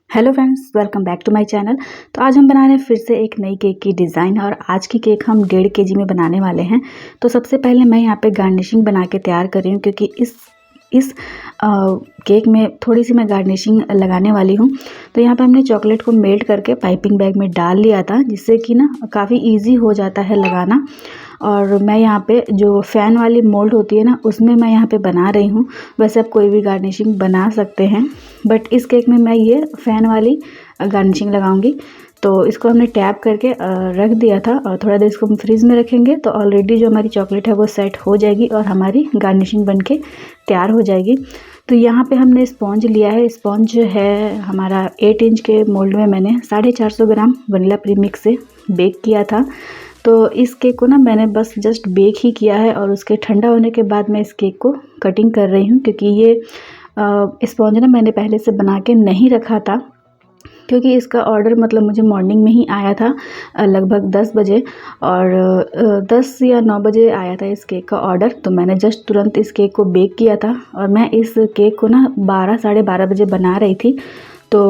Hello friends, welcome back to my channel. तो आज हम बना रहे हैं फिर से एक नई केक की डिज़ाइन और आज की केक हम 1.5 kg में बनाने वाले हैं। तो सबसे पहले मैं यहाँ पे गार्निशिंग बना के तैयार कर रही हूँ क्योंकि इस केक में थोड़ी सी मैं गार्निशिंग लगाने वाली हूँ। तो यहाँ पे हमने चॉकलेट को मेल्ट करके पाइपिंग बैग में डाल लिया था, जिससे कि ना काफ़ी ईजी हो जाता है लगाना। और मैं यहाँ पे जो फ़ैन वाली मोल्ड होती है ना, उसमें मैं यहाँ पे बना रही हूँ। वैसे आप कोई भी गार्निशिंग बना सकते हैं, बट इस केक में मैं ये फ़ैन वाली गार्निशिंग लगाऊंगी। तो इसको हमने टैप करके रख दिया था और थोड़ा देर इसको हम फ्रीज़ में रखेंगे तो ऑलरेडी जो हमारी चॉकलेट है वो सेट हो जाएगी और हमारी गार्निशिंग बनके तैयार हो जाएगी। तो यहाँ पे हमने स्पॉन्ज लिया है। स्पॉन्ज है हमारा 8 इंच के मोल्ड में मैंने 450 ग्राम वनीला प्रीमिक्स से बेक किया था। तो इस केक को ना मैंने बस जस्ट बेक ही किया है और उसके ठंडा होने के बाद मैं इस केक को कटिंग कर रही हूँ, क्योंकि ये स्पॉन्ज ना मैंने पहले से बना के नहीं रखा था, क्योंकि इसका ऑर्डर मतलब मुझे मॉर्निंग में ही आया था लगभग 10 बजे और 10 या 9 बजे आया था इस केक का ऑर्डर। तो मैंने जस्ट तुरंत इस केक को बेक किया था और मैं इस केक को ना 12 साढ़े 12 बजे बना रही थी। तो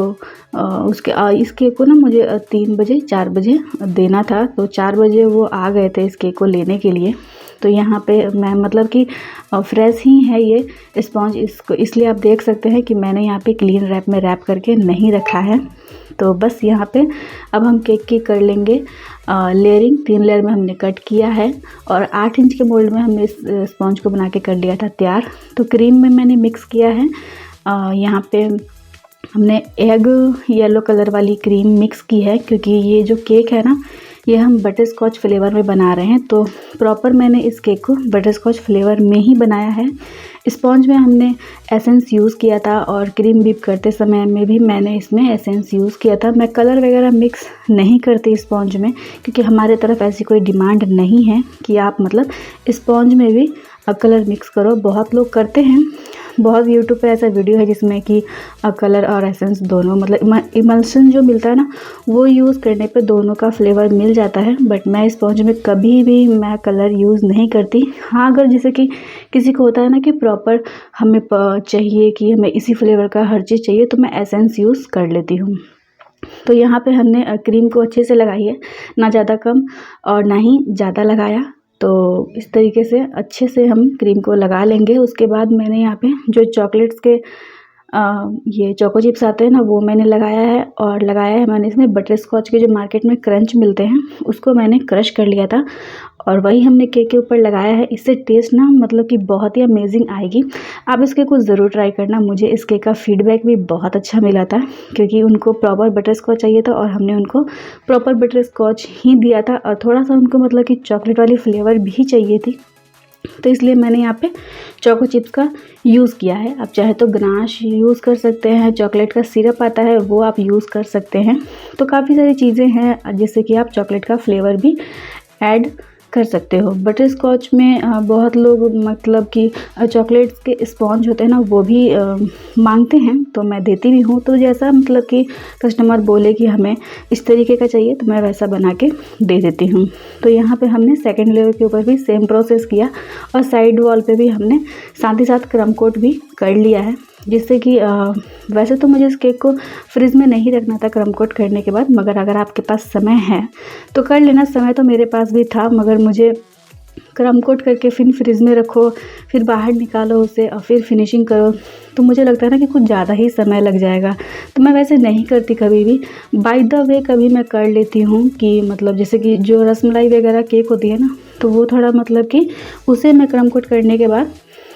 इस केक को ना मुझे 3 बजे 4 बजे देना था, तो 4 बजे वो आ गए थे इस केक को लेने के लिए। तो यहाँ पे मैं मतलब कि फ्रेश ही है ये स्पॉन्ज, इसको इसलिए आप देख सकते हैं कि मैंने यहाँ पे क्लीन रैप में रैप करके नहीं रखा है। तो बस यहाँ पे अब हम केक की कर लेंगे लेयरिंग। 3 लेयर में हमने कट किया है और 8 इंच के मोल्ड में हमने इस स्पॉन्ज को बना के कर लिया था तैयार। तो क्रीम में मैंने मिक्स किया है, यहाँ पे हमने एग येलो कलर वाली क्रीम मिक्स की है, क्योंकि ये जो केक है ना ये हम बटर स्कॉच फ्लेवर में बना रहे हैं। तो प्रॉपर मैंने इस केक को बटर स्कॉच फ्लेवर में ही बनाया है। स्पॉन्ज में हमने एसेंस यूज़ किया था और क्रीम बीप करते समय में भी मैंने इसमें एसेंस यूज़ किया था। मैं कलर वगैरह मिक्स नहीं करती स्पॉन्ज में, क्योंकि हमारे तरफ ऐसी कोई डिमांड नहीं है कि आप मतलब स्पॉन्ज में भी कलर मिक्स करो। बहुत लोग करते हैं, बहुत यूट्यूब पे ऐसा वीडियो है जिसमें कि कलर और एसेंस दोनों मतलब इमल्शन जो मिलता है ना वो यूज़ करने पे दोनों का फ्लेवर मिल जाता है। बट मैं स्पॉन्ज में कभी भी मैं कलर यूज़ नहीं करती। हाँ, अगर जैसे कि किसी को होता है ना कि प्रॉपर हमें चाहिए कि हमें इसी फ्लेवर का हर चीज़ चाहिए, तो मैं एसेंस यूज़ कर लेती हूँ। तो यहाँ पे हमने क्रीम को अच्छे से लगाई है, ना ज़्यादा कम और ना ही ज़्यादा लगाया। तो इस तरीके से अच्छे से हम क्रीम को लगा लेंगे। उसके बाद मैंने यहाँ पे जो चॉकलेट्स के ये चोको चिप्स आते हैं ना वो मैंने लगाया है मैंने इसमें बटर स्कॉच के जो मार्केट में क्रंच मिलते हैं उसको मैंने क्रश कर लिया था और वही हमने केक के ऊपर लगाया है। इससे टेस्ट ना मतलब कि बहुत ही अमेजिंग आएगी। आप इसके कुछ ज़रूर ट्राई करना। मुझे इस केक का फीडबैक भी बहुत अच्छा मिला था, क्योंकि उनको प्रॉपर बटर स्कॉच चाहिए था और हमने उनको प्रॉपर बटर स्कॉच ही दिया था और थोड़ा सा उनको मतलब कि चॉकलेट वाली फ्लेवर भी चाहिए थी। तो इसलिए मैंने यहाँ पे चोको चिप्स का यूज़ किया है। आप चाहे तो गनाश यूज़ कर सकते हैं, चॉकलेट का सिरप आता है वो आप यूज़ कर सकते हैं। तो काफ़ी सारी चीज़ें हैं जिससे कि आप चॉकलेट का फ्लेवर भी ऐड कर सकते हो। बटर स्कॉच में बहुत लोग मतलब कि चॉकलेट्स के स्पॉन्ज होते हैं ना वो भी मांगते हैं, तो मैं देती भी हूँ। तो जैसा मतलब कि कस्टमर बोले कि हमें इस तरीके का चाहिए तो मैं वैसा बना के दे देती हूँ। तो यहाँ पे हमने सेकंड लेयर के ऊपर भी सेम प्रोसेस किया और साइड वॉल पे भी हमने साथ ही साथ क्रम कोट भी कर लिया है, जिससे कि वैसे तो मुझे इस केक को फ्रिज में नहीं रखना था क्रम कोट करने के बाद, मगर अगर आपके पास समय है तो कर लेना। समय तो मेरे पास भी था, मगर मुझे क्रम कोट करके फिर फ्रिज में रखो, फिर बाहर निकालो उसे और फिर फिनिशिंग करो, तो मुझे लगता है ना कि कुछ ज़्यादा ही समय लग जाएगा। तो मैं वैसे नहीं करती कभी भी। बाय द वे कभी मैं कर लेती हूँ कि मतलब जैसे कि जो रसमलाई वगैरह केक होती है ना, तो वो थोड़ा मतलब कि उसे मैं क्रम कोट करने के बाद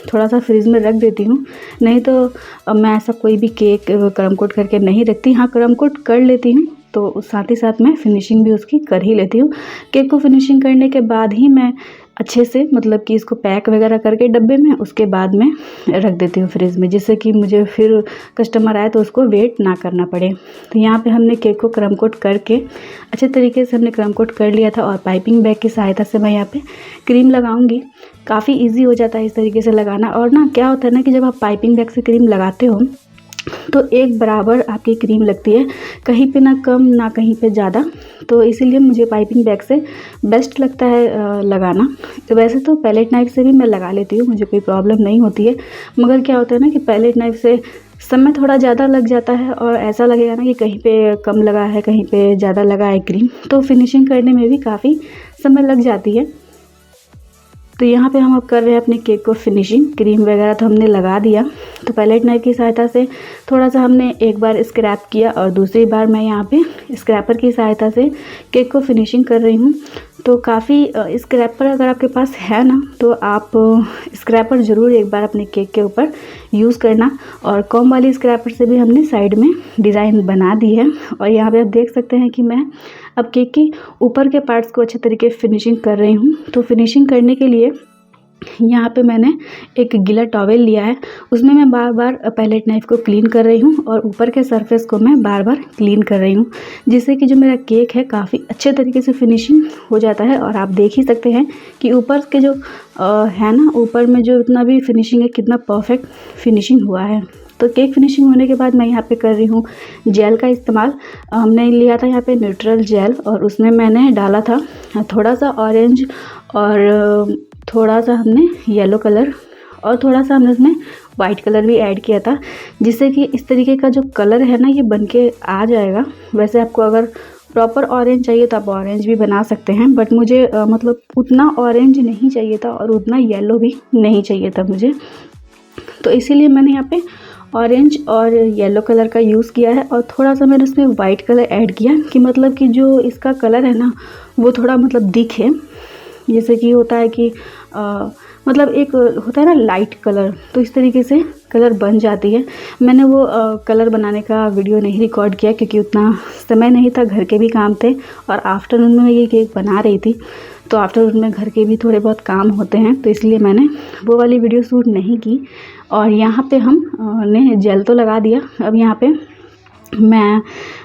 थोड़ा सा फ्रिज में रख देती हूँ। नहीं तो मैं ऐसा कोई भी केक क्रम कोट करके नहीं रखती। हाँ, क्रम कोट कर लेती हूँ तो साथ ही साथ मैं फिनिशिंग भी उसकी कर ही लेती हूँ। केक को फिनिशिंग करने के बाद ही मैं अच्छे से मतलब कि इसको पैक वगैरह करके डब्बे में उसके बाद में रख देती हूँ फ्रिज में, जिससे कि मुझे फिर कस्टमर आए तो उसको वेट ना करना पड़े। तो यहाँ पे हमने केक को क्रम कोट करके अच्छे तरीके से हमने क्रम कोट कर लिया था और पाइपिंग बैग की सहायता से मैं यहाँ पे क्रीम लगाऊंगी। काफ़ी इजी हो जाता है इस तरीके से लगाना। और ना क्या होता है ना कि जब आप पाइपिंग बैग से क्रीम लगाते हो तो एक बराबर आपकी क्रीम लगती है, कहीं पे ना कम ना कहीं पे ज़्यादा। तो इसीलिए मुझे पाइपिंग बैग से बेस्ट लगता है लगाना। तो वैसे तो पैलेट नाइफ से भी मैं लगा लेती हूँ, मुझे कोई प्रॉब्लम नहीं होती है, मगर क्या होता है ना कि पैलेट नाइफ से समय थोड़ा ज़्यादा लग जाता है और ऐसा लगेगा ना कि कहीं पे कम लगा है, कहीं पे ज़्यादा लगा है क्रीम, तो फिनिशिंग करने में भी काफ़ी समय लग जाती है। तो यहाँ पे हम अब कर रहे हैं अपने केक को फिनिशिंग। क्रीम वगैरह तो हमने लगा दिया, तो पैलेट नाइफ की सहायता से थोड़ा सा हमने एक बार स्क्रैप किया और दूसरी बार मैं यहाँ पे स्क्रैपर की सहायता से केक को फिनिशिंग कर रही हूँ। तो काफ़ी स्क्रैपर अगर आपके पास है ना, तो आप स्क्रैपर ज़रूर एक बार अपने केक के ऊपर यूज़ करना। और कॉम वाली स्क्रैपर से भी हमने साइड में डिज़ाइन बना दी है। और यहाँ पे आप देख सकते हैं कि मैं अब केक के ऊपर के पार्ट्स को अच्छे तरीके से फिनिशिंग कर रही हूँ। तो फिनिशिंग करने के लिए यहाँ पे मैंने एक गीला टॉवेल लिया है, उसमें मैं बार बार पैलेट नाइफ को क्लीन कर रही हूँ और ऊपर के सरफेस को मैं बार बार क्लीन कर रही हूँ, जिससे कि जो मेरा केक है काफ़ी अच्छे तरीके से फिनिशिंग हो जाता है। और आप देख ही सकते हैं कि ऊपर के जो है ना, ऊपर में जो इतना भी फिनिशिंग है, कितना परफेक्ट फिनिशिंग हुआ है। तो केक फिनिशिंग होने के बाद मैं यहाँ पे कर रही हूँ जेल का इस्तेमाल। हमने लिया था यहाँ पे न्यूट्रल जेल और उसमें मैंने डाला था थोड़ा सा ऑरेंज और थोड़ा सा हमने येलो कलर और थोड़ा सा हमने उसमें वाइट कलर भी ऐड किया था, जिससे कि इस तरीके का जो कलर है ना, ये बन के आ जाएगा। वैसे आपको अगर प्रॉपर ऑरेंज चाहिए तो आप ऑरेंज भी बना सकते हैं, बट मुझे मतलब उतना ऑरेंज नहीं चाहिए था और उतना येलो भी नहीं चाहिए था मुझे, तो इसीलिए मैंने यहाँ पे ऑरेंज और येलो कलर का यूज़ किया है। और थोड़ा सा मैंने उसमें वाइट कलर ऐड किया कि मतलब कि जो इसका कलर है ना, वो थोड़ा मतलब दिखे। जैसे कि होता है कि मतलब एक होता है ना लाइट कलर, तो इस तरीके से कलर बन जाती है। मैंने वो कलर बनाने का वीडियो नहीं रिकॉर्ड किया क्योंकि उतना समय नहीं था, घर के भी काम थे और आफ्टरनून में मैं ये केक बना रही थी, तो आफ्टरनून में घर के भी थोड़े बहुत काम होते हैं, तो इसलिए मैंने वो वाली वीडियो शूट नहीं की। और यहाँ पे हमने जेल तो लगा दिया। अब यहाँ पे मैं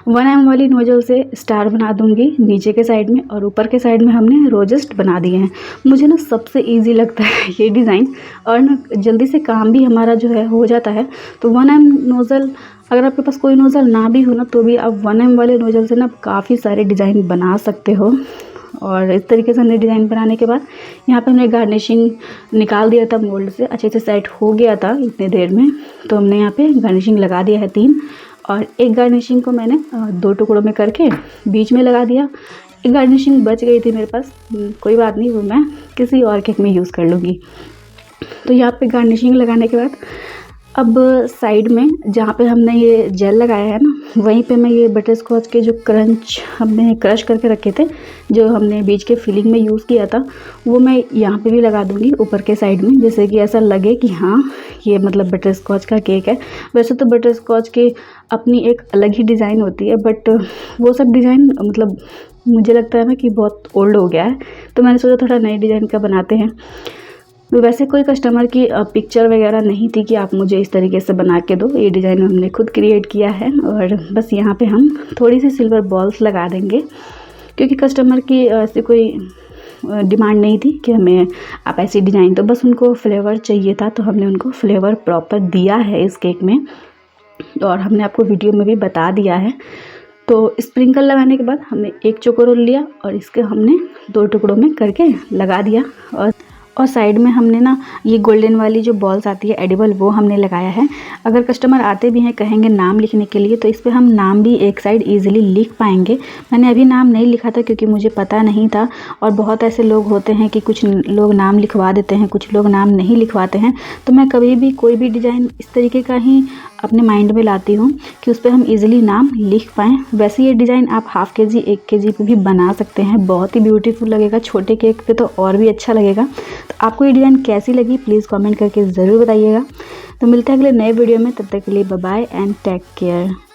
1 mm वाली नोजल से स्टार बना दूंगी नीचे के साइड में, और ऊपर के साइड में हमने रोजेस्ट बना दिए हैं। मुझे ना सबसे इजी लगता है ये डिज़ाइन, और ना जल्दी से काम भी हमारा जो है हो जाता है। तो 1 mm नोज़ल, अगर आपके पास कोई नोज़ल ना भी हो ना, तो भी आप 1 mm वाले नोज़ल से ना काफ़ी सारे डिज़ाइन बना सकते हो। और इस तरीके से हमने डिज़ाइन बनाने के बाद यहाँ पे हमने गार्निशिंग निकाल दिया था मोल्ड से, अच्छे से सेट हो गया था इतने देर में। तो हमने यहाँ पे गार्निशिंग लगा दिया है 3, और एक गार्निशिंग को मैंने 2 टुकड़ों में करके बीच में लगा दिया। एक गार्निशिंग बच गई थी मेरे पास, कोई बात नहीं, वो मैं किसी और केक में यूज़ कर लूँगी। तो यहाँ पे गार्निशिंग लगाने के बाद अब साइड में जहाँ पे हमने ये जेल लगाया है ना, वहीं पे मैं ये बटर स्कॉच के जो क्रंच हमने क्रश करके रखे थे, जो हमने बीच के फिलिंग में यूज़ किया था, वो मैं यहाँ पे भी लगा दूँगी ऊपर के साइड में, जैसे कि ऐसा लगे कि हाँ ये मतलब बटर स्कॉच का केक है। वैसे तो बटर स्कॉच की अपनी एक अलग ही डिज़ाइन होती है, बट वो सब डिज़ाइन मतलब मुझे लगता है ना कि बहुत ओल्ड हो गया है, तो मैंने सोचा थोड़ा नए डिज़ाइन का बनाते हैं। तो वैसे कोई कस्टमर की पिक्चर वगैरह नहीं थी कि आप मुझे इस तरीके से बना के दो, ये डिज़ाइन हमने खुद क्रिएट किया है। और बस यहाँ पे हम थोड़ी सी सिल्वर बॉल्स लगा देंगे, क्योंकि कस्टमर की ऐसी कोई डिमांड नहीं थी कि हमें आप ऐसी डिज़ाइन, तो बस उनको फ्लेवर चाहिए था, तो हमने उनको फ्लेवर प्रॉपर दिया है इस केक में, और हमने आपको वीडियो में भी बता दिया है। तो स्प्रिंकल लगाने के बाद हमने एक चोकोरोल लिया और इसके हमने 2 टुकड़ों में करके लगा दिया, और साइड में हमने ना ये गोल्डन वाली जो बॉल्स आती है एडिबल, वो हमने लगाया है। अगर कस्टमर आते भी हैं कहेंगे नाम लिखने के लिए, तो इस पर हम नाम भी एक साइड इजीली लिख पाएंगे। मैंने अभी नाम नहीं लिखा था क्योंकि मुझे पता नहीं था, और बहुत ऐसे लोग होते हैं कि कुछ लोग नाम लिखवा देते हैं, कुछ लोग नाम नहीं लिखवाते हैं। तो मैं कभी भी कोई भी डिज़ाइन इस तरीके का ही अपने माइंड में लाती हूँ कि उस पर हम इजीली नाम लिख पाएँ। वैसे ये डिज़ाइन आप ½ kg 1 kg पे भी बना सकते हैं, बहुत ही ब्यूटीफुल लगेगा। छोटे केक पे तो और भी अच्छा लगेगा। तो आपको ये डिज़ाइन कैसी लगी प्लीज़ कमेंट करके ज़रूर बताइएगा। तो मिलते हैं अगले नए वीडियो में, तब तक के लिए bye bye and take care.